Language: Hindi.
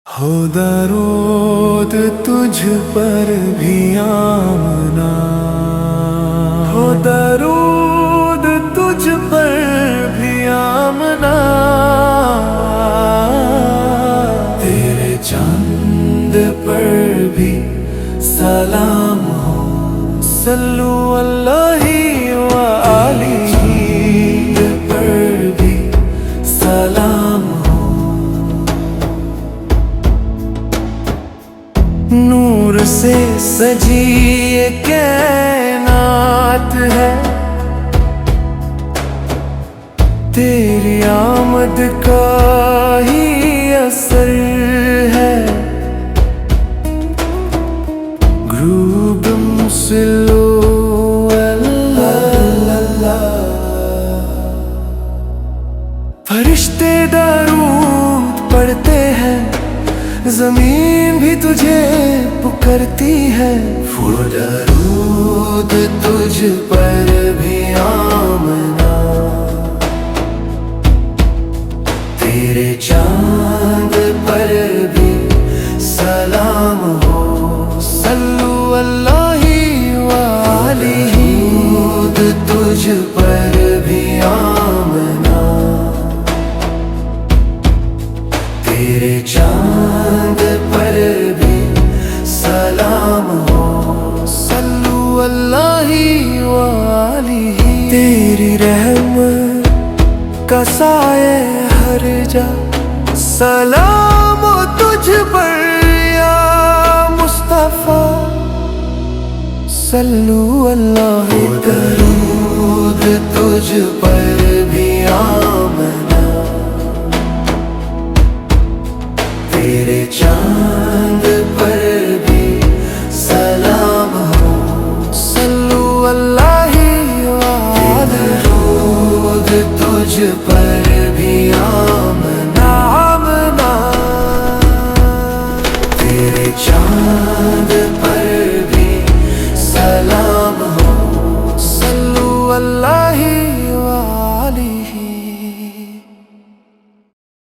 हो दरूद तुझ पर भी आमना, हो दरूद तुझ पर भी आमना। तेरे चांद पर भी सलाम हो, सल्लु अलैहि व आलिही पर भी सलाम हो। नूर से सजी ये कायनात है, तेरी आमद का ही असर है। ग्रूब मुसलो अल्लाह, फरिश्ते दरूद पढ़ते हैं, जमीन भी तुझे पुकारती है। वो दरूद तुझ पर भी आमना, तेरे चांद पर भी सलाम हो, सल्लु अलैहि व आलिही। दरूद तुझ पर भी आमना, तेरे चांद पर भी सलाम हो, सल्लु अलैहि व आलिही। तेरी रहमत का साए हर जा, सलाम हो तुझ पर या मुस्तफा, सल्लु अलैहि। दरूद तुझ पर भी आमना, तेरे चांद पर भी सलाम हो, सल्लु अलैहि व आलिही। दरूद तुझ पर